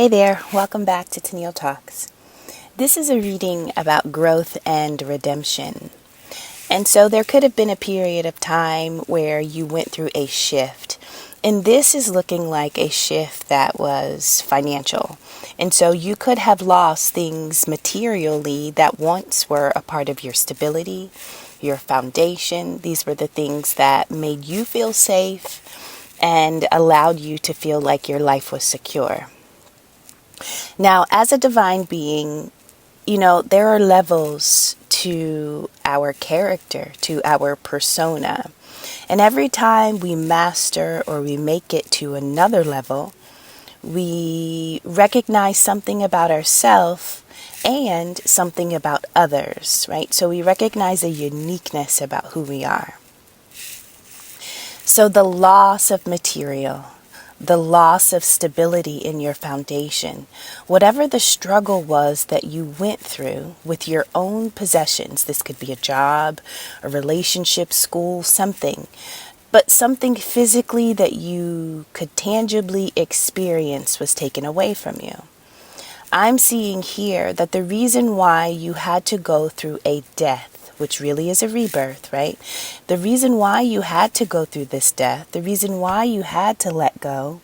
Hey there, welcome back to Tennille Talks. This is a reading about growth and redemption. And so there could have been a period of time where you went through a shift. And this is looking like a shift that was financial. And so you could have lost things materially that once were a part of your stability, your foundation. These were the things that made you feel safe and allowed you to feel like your life was secure. Now, as a divine being, there are levels to our character, to our persona. And every time we master or we make it to another level, we recognize something about ourselves and something about others, right? So we recognize a uniqueness about who we are. So the loss of material, the loss of stability in your foundation, whatever the struggle was that you went through with your own possessions, this could be a job, a relationship, school, something, but something physically that you could tangibly experience was taken away from you. I'm seeing here that the reason why you had to go through a death, which really is a rebirth, right? The reason why you had to go through this death, the reason why you had to let go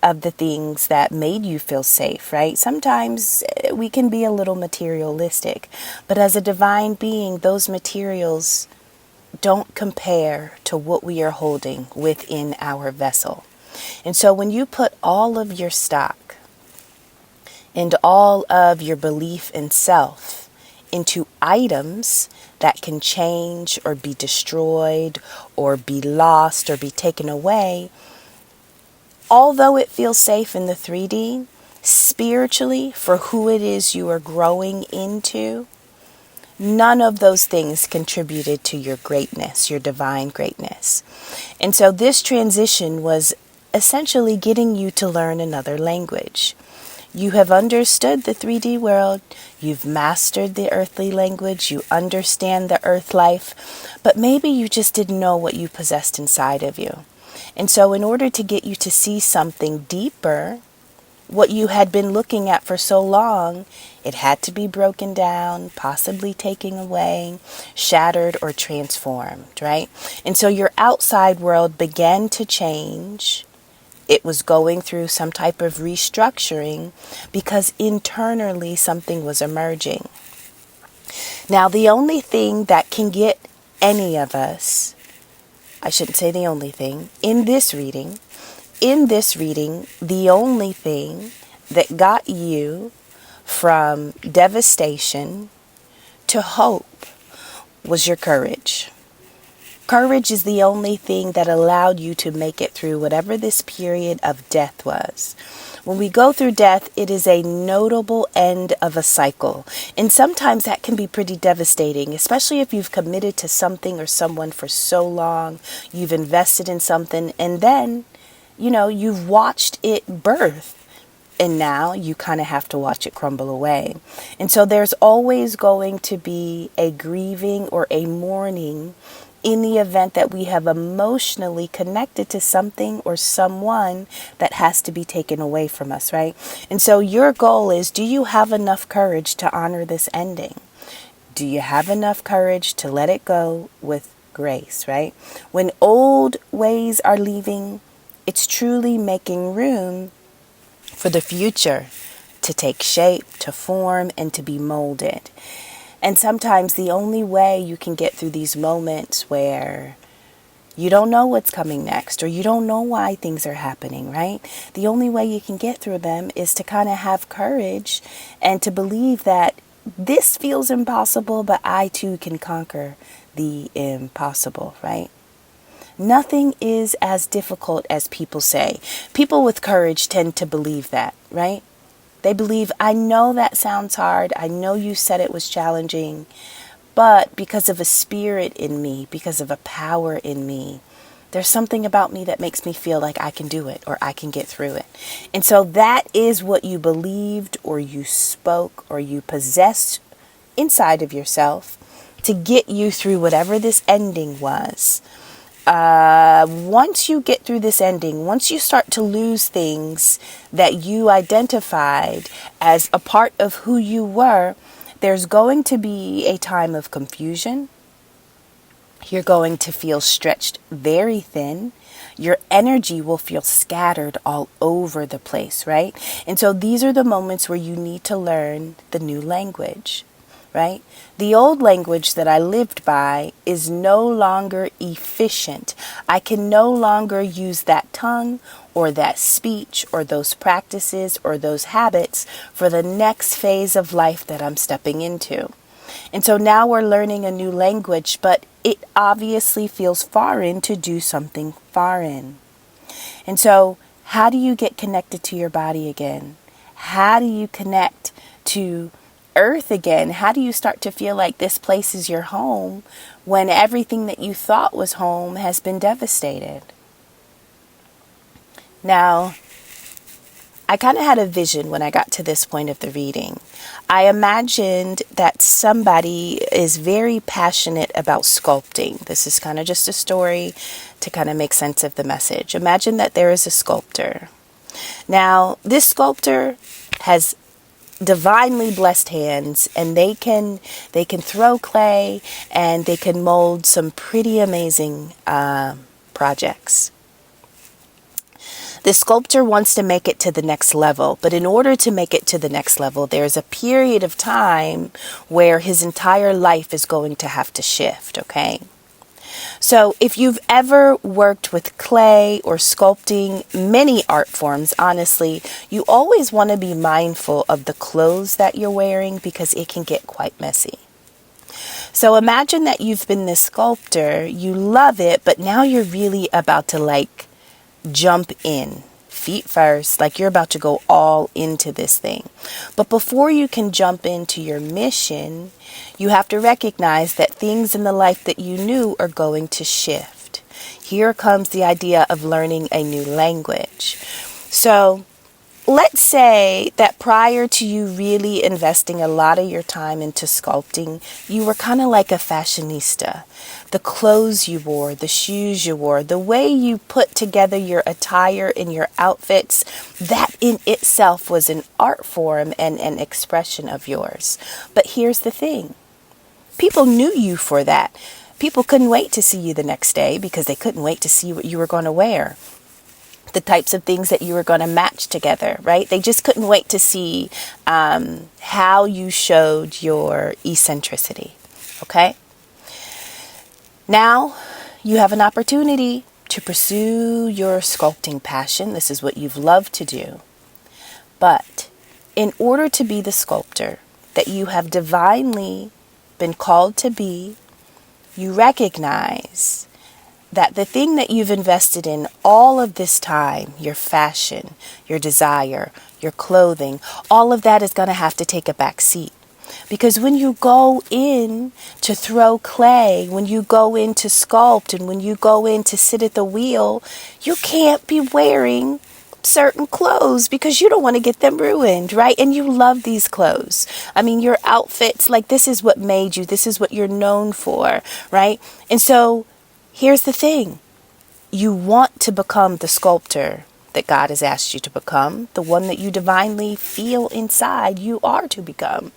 of the things that made you feel safe, right? Sometimes we can be a little materialistic, but as a divine being, those materials don't compare to what we are holding within our vessel. And so when you put all of your stock and all of your belief in self into items that can change or be destroyed or be lost or be taken away, although it feels safe in the 3D, spiritually, for who it is you are growing into, none of those things contributed to your greatness, your divine greatness. And so this transition was essentially getting you to learn another language. You have understood the 3D world, you've mastered the earthly language, you understand the earth life, but maybe you just didn't know what you possessed inside of you. And so in order to get you to see something deeper, what you had been looking at for so long, it had to be broken down, possibly taken away, shattered, or transformed, right? And so your outside world began to change. It was going through some type of restructuring because internally something was emerging. Now, the only thing that can get any of us, I shouldn't say the only thing, in this reading, the only thing that got you from devastation to hope was your courage. Courage is the only thing that allowed you to make it through whatever this period of death was. When we go through death, it is a notable end of a cycle. And sometimes that can be pretty devastating, especially if you've committed to something or someone for so long, you've invested in something, and then, you've watched it birth. And now you kind of have to watch it crumble away. And so there's always going to be a grieving or a mourning in the event that we have emotionally connected to something or someone that has to be taken away from us, right? And so your goal is, do you have enough courage to honor this ending? Do you have enough courage to let it go with grace, right? When old ways are leaving, it's truly making room for the future to take shape, to form, and to be molded. And sometimes the only way you can get through these moments where you don't know what's coming next or you don't know why things are happening, right? The only way you can get through them is to kind of have courage and to believe that this feels impossible, but I too can conquer the impossible, right? Nothing is as difficult as people say. People with courage tend to believe that, right? They believe, I know that sounds hard. I know you said it was challenging, but because of a spirit in me, because of a power in me, there's something about me that makes me feel like I can do it or I can get through it. And so that is what you believed or you spoke or you possessed inside of yourself to get you through whatever this ending was. once you get through this ending, once you start to lose things that you identified as a part of who you were, there's going to be a time of confusion. You're going to feel stretched very thin. Your energy will feel scattered all over the place, right? And so these are the moments where you need to learn the new language, right? The old language that I lived by is no longer efficient. I can no longer use that tongue or that speech or those practices or those habits for the next phase of life that I'm stepping into. And so now we're learning a new language, but it obviously feels foreign to do something foreign. And so how do you get connected to your body again? How do you connect to earth again? How do you start to feel like this place is your home when everything that you thought was home has been devastated? Now, I kind of had a vision when I got to this point of the reading. I imagined that somebody is very passionate about sculpting. This is kind of just a story to kind of make sense of the message. Imagine that there is a sculptor. Now, this sculptor has divinely blessed hands, and they can throw clay and they can mold some pretty amazing projects. The sculptor wants to make it to the next level, but in order to make it to the next level, there's a period of time where his entire life is going to have to shift, okay? So if you've ever worked with clay or sculpting, many art forms, honestly, you always want to be mindful of the clothes that you're wearing because it can get quite messy. So imagine that you've been this sculptor, you love it, but now you're really about to jump in, feet first, like you're about to go all into this thing. But before you can jump into your mission, you have to recognize that things in the life that you knew are going to shift. Here comes the idea of learning a new language. So let's say that prior to you really investing a lot of your time into sculpting, you were kind of like a fashionista. The clothes you wore, the shoes you wore, the way you put together your attire and your outfits, that in itself was an art form and an expression of yours. But here's the thing. People knew you for that. People couldn't wait to see you the next day because they couldn't wait to see what you were going to wear. The types of things that you were going to match together, right? They just couldn't wait to see how you showed your eccentricity, okay? Now you have an opportunity to pursue your sculpting passion. This is what you've loved to do. But in order to be the sculptor that you have divinely been called to be, you recognize that the thing that you've invested in all of this time, your fashion, your desire, your clothing, all of that is going to have to take a back seat. Because when you go in to throw clay, when you go in to sculpt, and when you go in to sit at the wheel, you can't be wearing certain clothes because you don't want to get them ruined, right? And you love these clothes. I mean, your outfits, this is what made you. This is what you're known for, right? And so here's the thing. You want to become the sculptor that God has asked you to become, the one that you divinely feel inside you are to become.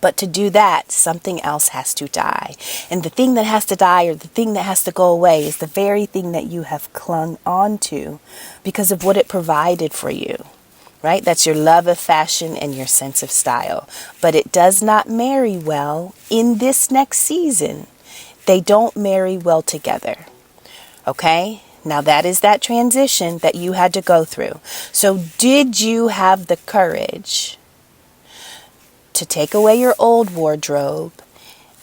But to do that, something else has to die. And the thing that has to die, or the thing that has to go away, is the very thing that you have clung on to because of what it provided for you, right? That's your love of fashion and your sense of style. But it does not marry well in this next season. They don't marry well together, okay? Now that is that transition that you had to go through. So did you have the courage to take away your old wardrobe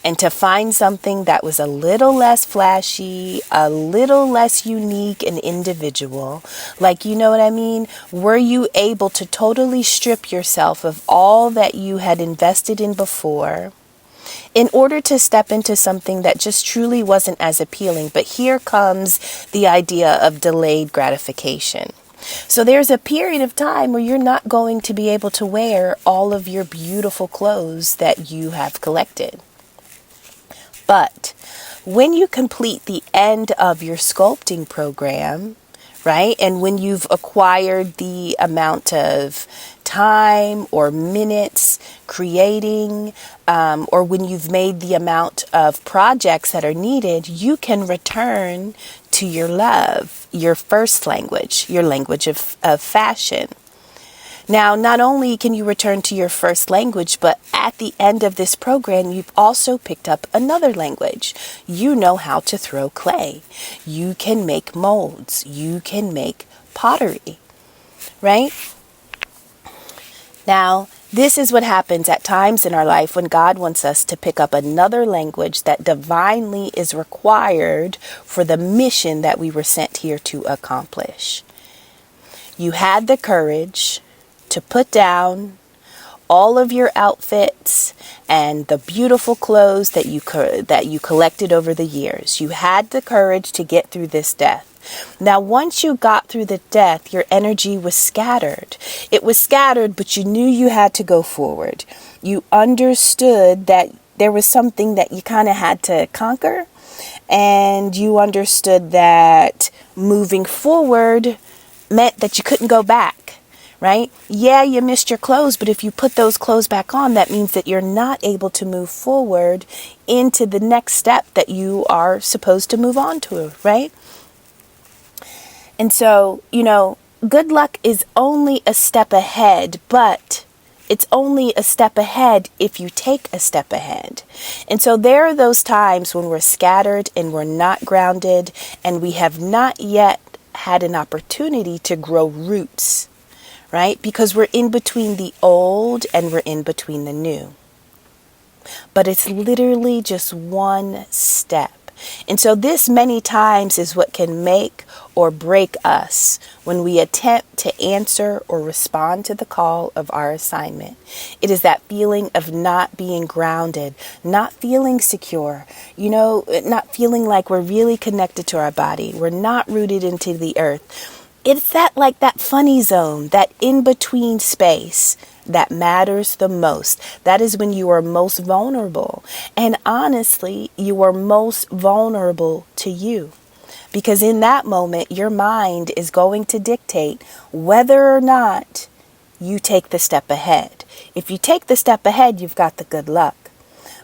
and to find something that was a little less flashy, a little less unique and individual? You know what I mean? Were you able to totally strip yourself of all that you had invested in before in order to step into something that just truly wasn't as appealing? But here comes the idea of delayed gratification. So there's a period of time where you're not going to be able to wear all of your beautiful clothes that you have collected. But When you complete the end of your sculpting program, right? And when you've acquired the amount of time or minutes creating, or when you've made the amount of projects that are needed, you can return to your love, your first language, your language of fashion. Now, not only can you return to your first language, but at the end of this program, you've also picked up another language. You know how to throw clay. You can make molds. You can make pottery, right? Now, this is what happens at times in our life when God wants us to pick up another language that divinely is required for the mission that we were sent here to accomplish. You had the courage to put down all of your outfits and the beautiful clothes that you collected over the years. You had the courage to get through this death. Now, once you got through the death, your energy was scattered. It was scattered, but you knew you had to go forward. You understood that there was something that you kind of had to conquer, and you understood that moving forward meant that you couldn't go back. Right? Yeah, you missed your clothes, but if you put those clothes back on, that means that you're not able to move forward into the next step that you are supposed to move on to, right? And so, good luck is only a step ahead, but it's only a step ahead if you take a step ahead. And so there are those times when we're scattered and we're not grounded and we have not yet had an opportunity to grow roots. Right? Because we're in between the old and we're in between the new. But it's literally just one step. And so this many times is what can make or break us when we attempt to answer or respond to the call of our assignment. It is that feeling of not being grounded, not feeling secure, not feeling like we're really connected to our body. We're not rooted into the earth. It's that funny zone, that in-between space that matters the most. That is when you are most vulnerable. And honestly, you are most vulnerable to you. Because in that moment, your mind is going to dictate whether or not you take the step ahead. If you take the step ahead, you've got the good luck.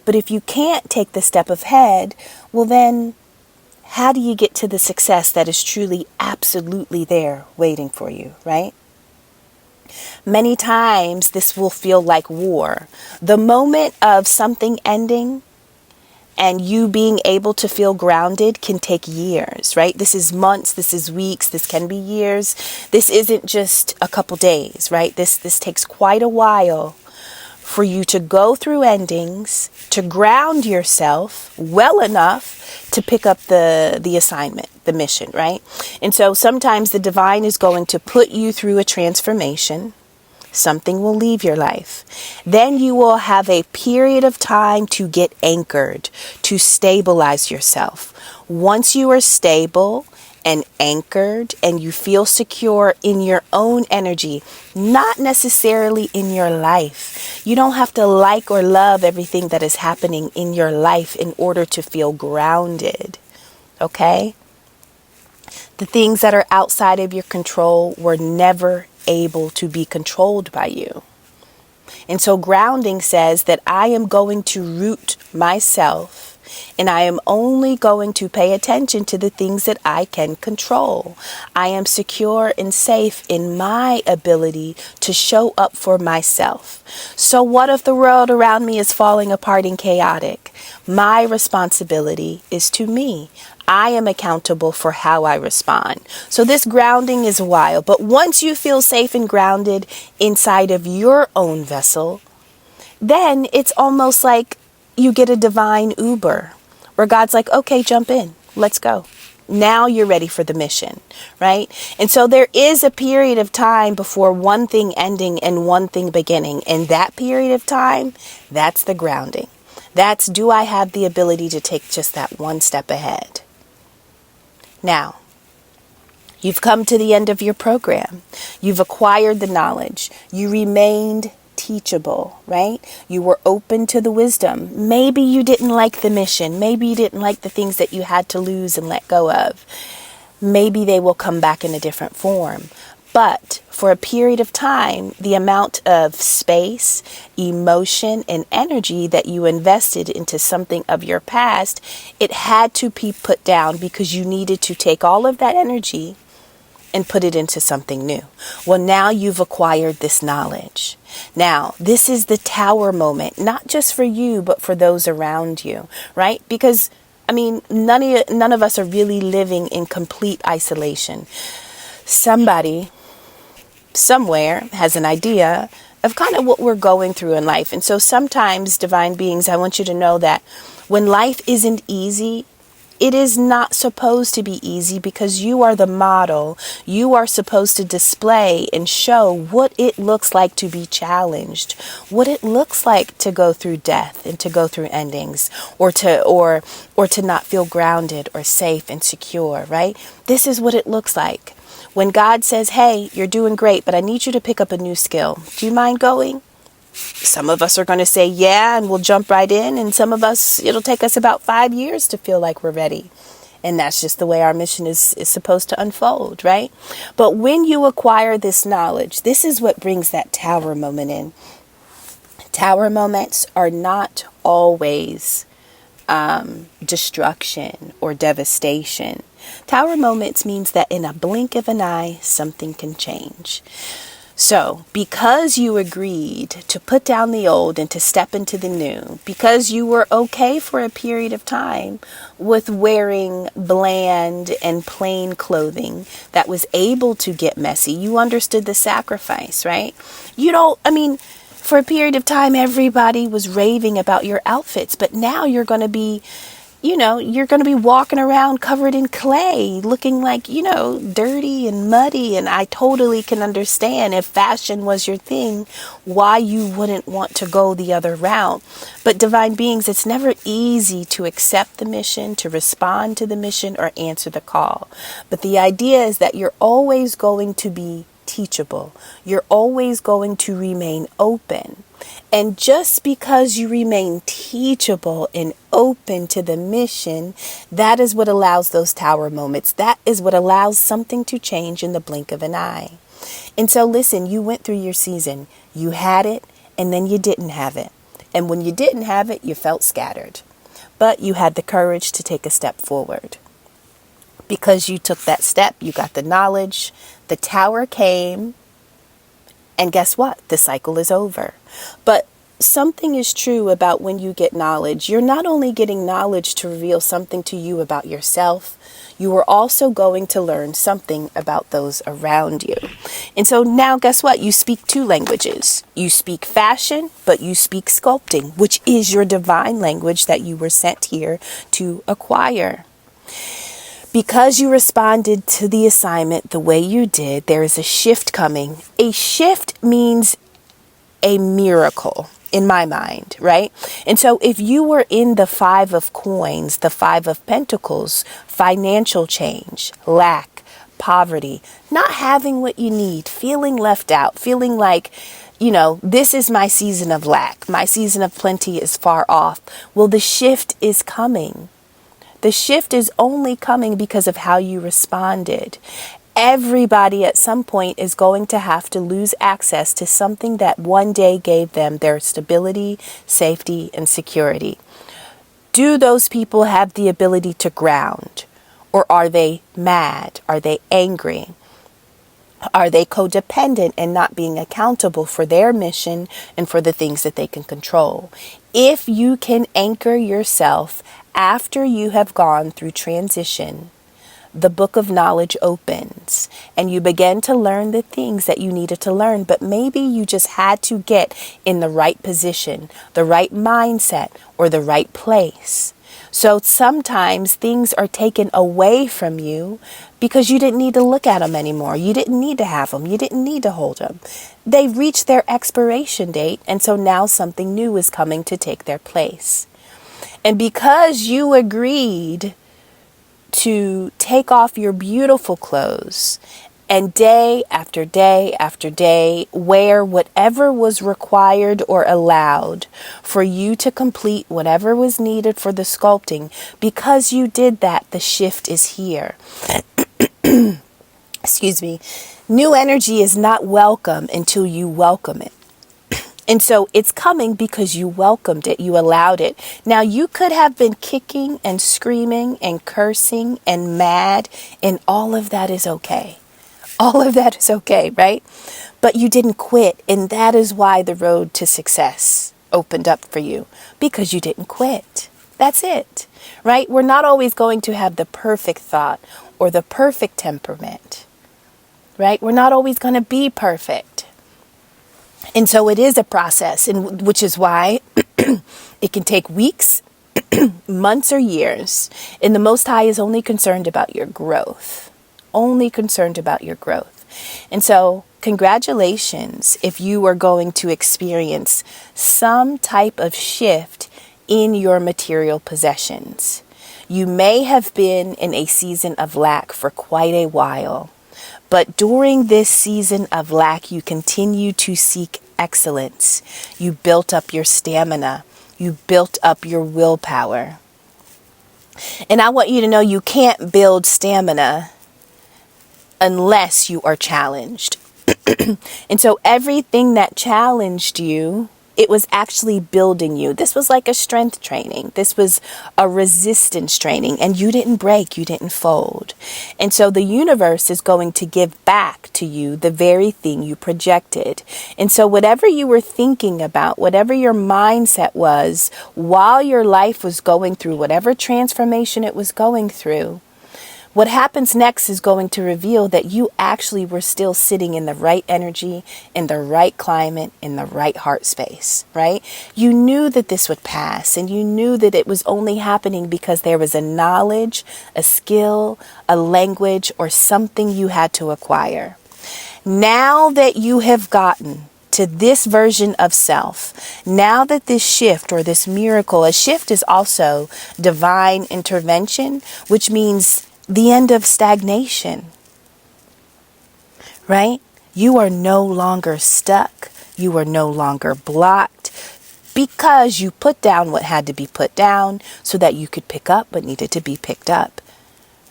But if you can't take the step ahead, well then, how do you get to the success that is truly absolutely there waiting for you, right? Many times this will feel like war. The moment of something ending and you being able to feel grounded can take years, right? This is months, this is weeks, this can be years. This isn't just a couple days, right? This takes quite a while for you to go through endings, to ground yourself well enough to pick up the assignment, the mission, right? And so sometimes the divine is going to put you through a transformation. Something will leave your life. Then you will have a period of time to get anchored, to stabilize yourself. Once you are stable and anchored and you feel secure in your own energy, not necessarily in your life. You don't have to like or love everything that is happening in your life in order to feel grounded. Okay? The things that are outside of your control were never able to be controlled by you. And so grounding says that I am going to root myself and I am only going to pay attention to the things that I can control. I am secure and safe in my ability to show up for myself. So what if the world around me is falling apart and chaotic? My responsibility is to me. I am accountable for how I respond. So this grounding is wild. But once you feel safe and grounded inside of your own vessel, then it's almost like you get a divine Uber where God's like, okay, jump in. Let's go. Now you're ready for the mission, right? And so there is a period of time before one thing ending and one thing beginning. And that period of time, that's the grounding. That's, do I have the ability to take just that one step ahead? Now, you've come to the end of your program. You've acquired the knowledge. You remained teachable, right? You were open to the wisdom. Maybe you didn't like the mission. Maybe you didn't like the things that you had to lose and let go of. Maybe they will come back in a different form. But for a period of time, the amount of space, emotion, and energy that you invested into something of your past, it had to be put down because you needed to take all of that energy and put it into something new. Well, now you've acquired this knowledge. Now, this is the tower moment, not just for you, but for those around you, right? Because, I mean, none of us are really living in complete isolation. Somebody, somewhere, has an idea of kind of what we're going through in life. And so sometimes, divine beings, I want you to know that when life isn't easy, it is not supposed to be easy because you are the model. You are supposed to display and show what it looks like to be challenged, what it looks like to go through death and to go through endings, or to not feel grounded or safe and secure, right? This is what it looks like. When God says, hey, you're doing great, but I need you to pick up a new skill. Do you mind going? Some of us are going to say, yeah, and we'll jump right in. And some of us, it'll take us about 5 years to feel like we're ready. And that's just the way our mission is supposed to unfold, right? But when you acquire this knowledge, this is what brings that tower moment in. Tower moments are not always destruction or devastation. Tower moments means that in a blink of an eye, something can change. So, because you agreed to put down the old and to step into the new, because you were okay for a period of time with wearing bland and plain clothing that was able to get messy, you understood the sacrifice, right? For a period of time, everybody was raving about your outfits, but now you're going to be walking around covered in clay, looking like, dirty and muddy. And I totally can understand if fashion was your thing, why you wouldn't want to go the other route. But divine beings, it's never easy to accept the mission, to respond to the mission, or answer the call. But the idea is that you're always going to be teachable. You're always going to remain open. And just because you remain teachable and open to the mission, that is what allows those tower moments. That is what allows something to change in the blink of an eye. And so listen, you went through your season. You had it, and then you didn't have it. And when you didn't have it, you felt scattered. But you had the courage to take a step forward. Because you took that step, you got the knowledge, the tower came, and guess what? The cycle is over. But something is true about when you get knowledge. You're not only getting knowledge to reveal something to you about yourself, you are also going to learn something about those around you. And so now guess what? You speak 2 languages. You speak fashion, but you speak sculpting, which is your divine language that you were sent here to acquire. Because you responded to the assignment the way you did, there is a shift coming. A shift means a miracle in my mind, right? And so if you were in the 5 of coins, the 5 of pentacles, financial change, lack, poverty, not having what you need, feeling left out, feeling like, this is my season of lack. My season of plenty is far off. Well, the shift is coming. The shift is only coming because of how you responded. Everybody at some point is going to have to lose access to something that one day gave them their stability, safety, and security. Do those people have the ability to ground? Or are they mad? Are they angry? Are they codependent and not being accountable for their mission and for the things that they can control? If you can anchor yourself after you have gone through transition, the book of knowledge opens and you begin to learn the things that you needed to learn, but maybe you just had to get in the right position, the right mindset, or the right place. So sometimes things are taken away from you because you didn't need to look at them anymore. You didn't need to have them. You didn't need to hold them. They reached their expiration date, and so now something new is coming to take their place. And because you agreed to take off your beautiful clothes And day after day after day, where whatever was required or allowed for you to complete whatever was needed for the sculpting, because you did that, the shift is here. Excuse me. New energy is not welcome until you welcome it. And so it's coming because you welcomed it, you allowed it. Now you could have been kicking and screaming and cursing and mad, and all of that is okay. All of that is okay, right? But you didn't quit, and that is why the road to success opened up for you, because you didn't quit. That's it, right? We're not always going to have the perfect thought or the perfect temperament, right? We're not always going to be perfect. And so it is a process, and which is why it can take weeks, months, or years. And the Most High is only concerned about your growth. Only concerned about your growth. And so congratulations if you are going to experience some type of shift in your material possessions. You may have been in a season of lack for quite a while. But during this season of lack, you continue to seek excellence. You built up your stamina. You built up your willpower. And I want you to know you can't build stamina unless you are challenged. And so everything that challenged you, it was actually building you. This was like a strength training. This was a resistance training, and you didn't break, you didn't fold. And so the universe is going to give back to you the very thing you projected. And so whatever you were thinking about, whatever your mindset was while your life was going through whatever transformation it was going through, what happens next is going to reveal that you actually were still sitting in the right energy, in the right climate, in the right heart space, right? You knew that this would pass, and you knew that it was only happening because there was a knowledge, a skill, a language, or something you had to acquire. Now that you have gotten to this version of self, now that this shift or this miracle, a shift is also divine intervention, which means the end of stagnation, right? You are no longer stuck. You are no longer blocked because you put down what had to be put down so that you could pick up what needed to be picked up,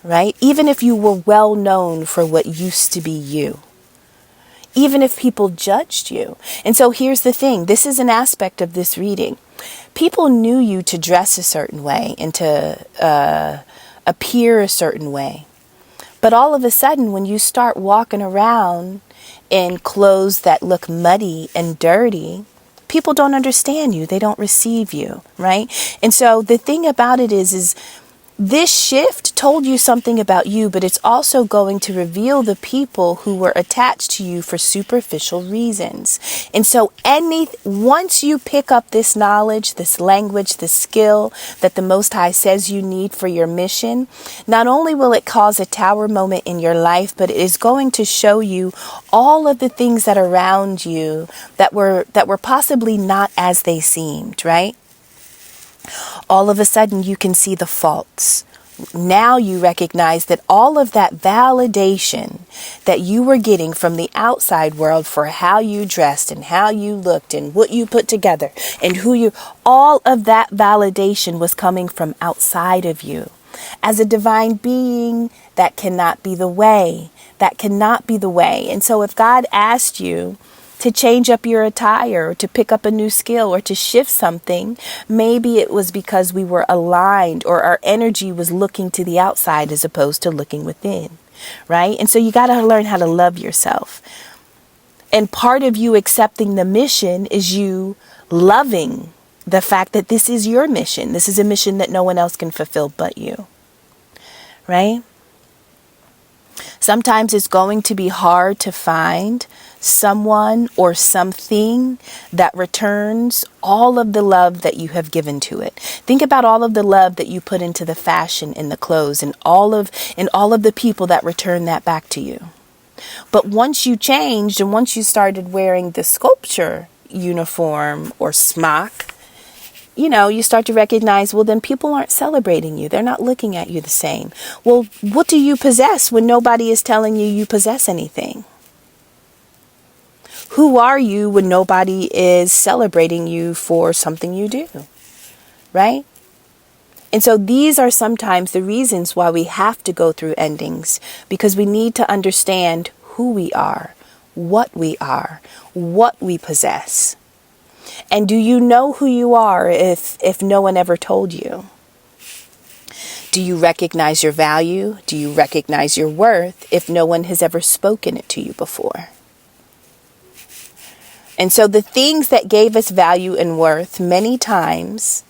right? Even if you were well known for what used to be you, even if people judged you. And so here's the thing. This is an aspect of this reading. People knew you to dress a certain way and to appear a certain way. But all of a sudden, when you start walking around in clothes that look muddy and dirty, people don't understand you. They don't receive you, right? And so the thing about it is this shift told you something about you, but it's also going to reveal the people who were attached to you for superficial reasons. And so once you pick up this knowledge, this language, this skill that the Most High says you need for your mission, not only will it cause a tower moment in your life, but it is going to show you all of the things that are around you that were possibly not as they seemed, right? All of a sudden you can see the faults. Now you recognize that all of that validation that you were getting from the outside world for how you dressed and how you looked and what you put together and all of that validation was coming from outside of you. As a divine being, that cannot be the way. That cannot be the way. And so if God asked you to change up your attire, or to pick up a new skill, or to shift something, maybe it was because we were aligned, or our energy was looking to the outside as opposed to looking within, right? And so you got to learn how to love yourself. And part of you accepting the mission is you loving the fact that this is your mission. This is a mission that no one else can fulfill but you, right? Sometimes it's going to be hard to find someone or something that returns all of the love that you have given to it. Think about all of the love that you put into the fashion and the clothes and all of the people that return that back to you. But once you changed and once you started wearing the sculpture uniform or smock, you start to recognize, well, then people aren't celebrating you. They're not looking at you the same. Well, what do you possess when nobody is telling you you possess anything? Who are you when nobody is celebrating you for something you do? Right? And so these are sometimes the reasons why we have to go through endings, because we need to understand who we are, what we possess. And do you know who you are if no one ever told you? Do you recognize your value? Do you recognize your worth if no one has ever spoken it to you before? And so the things that gave us value and worth, many times,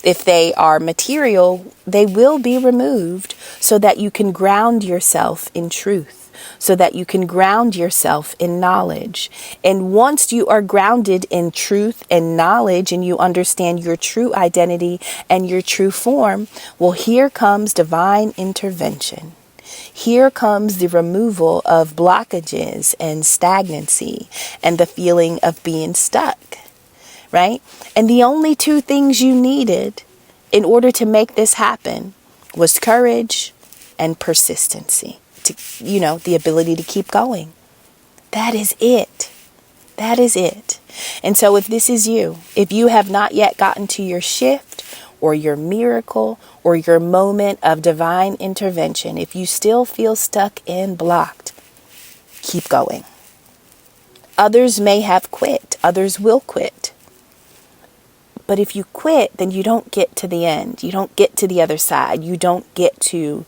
if they are material, they will be removed so that you can ground yourself in truth, so that you can ground yourself in knowledge. And once you are grounded in truth and knowledge and you understand your true identity and your true form, well, here comes divine intervention. Here comes the removal of blockages and stagnancy and the feeling of being stuck. Right? And the only two things you needed in order to make this happen was courage and persistency. The ability to keep going. That is it. That is it. And so if this is you, if you have not yet gotten to your shift or your miracle or your moment of divine intervention, if you still feel stuck and blocked, keep going. Others may have quit. Others will quit. But if you quit, then you don't get to the end. You don't get to the other side. You don't get to,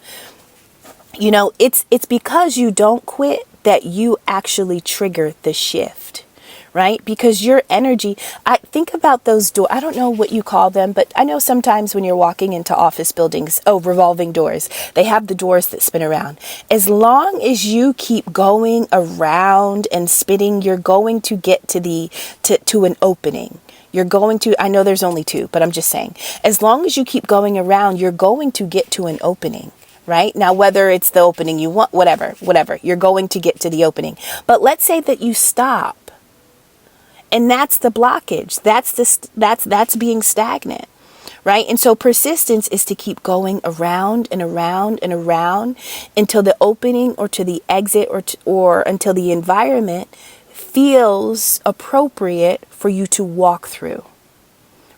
it's because you don't quit that you actually trigger the shift, right? Because your energy, I think about those doors. I don't know what you call them, but I know sometimes when you're walking into office buildings, revolving doors, they have the doors that spin around. As long as you keep going around and spinning, you're going to get to an opening. You're going to, I know there's only two, but I'm just saying, as long as you keep going around, you're going to get to an opening, right? Now, whether it's the opening you want, whatever, you're going to get to the opening. But let's say that you stop, and that's the blockage. That's being stagnant, right? And so persistence is to keep going around and around and around until the opening or to the exit or until the environment feels appropriate for you to walk through,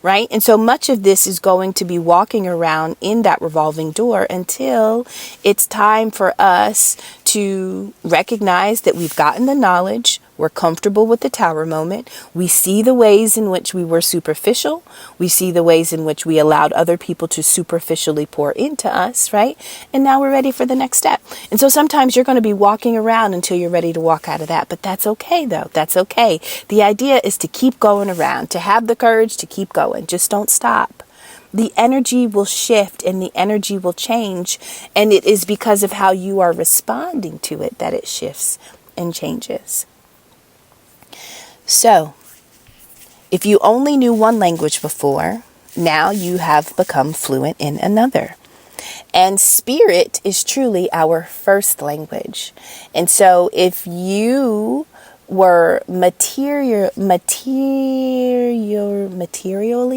right? And so much of this is going to be walking around in that revolving door until it's time for us to recognize that we've gotten the knowledge, we're comfortable with the tower moment, we see the ways in which we were superficial, we see the ways in which we allowed other people to superficially pour into us, right? And now we're ready for the next step. And so sometimes you're going to be walking around until you're ready to walk out of that, but that's okay though, that's okay. The idea is to keep going around, to have the courage to keep going, just don't stop. The energy will shift and the energy will change, and it is because of how you are responding to it that it shifts and changes. So, if you only knew one language before, now you have become fluent in another. And spirit is truly our first language. And so if you were materially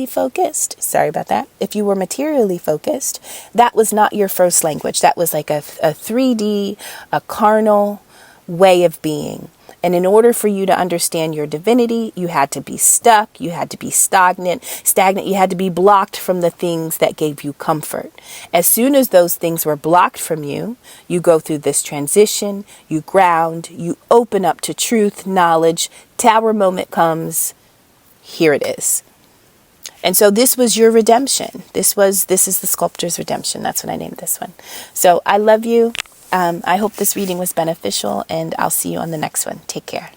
focused, sorry about that. If you were materially focused, that was not your first language. That was like a 3D, a carnal way of being. And in order for you to understand your divinity, you had to be stuck, you had to be stagnant, you had to be blocked from the things that gave you comfort. As soon as those things were blocked from you, you go through this transition, you ground, you open up to truth, knowledge, tower moment comes, here it is. And so this was your redemption. This is the sculptor's redemption. That's what I named this one. So I love you. I hope this reading was beneficial, and I'll see you on the next one. Take care.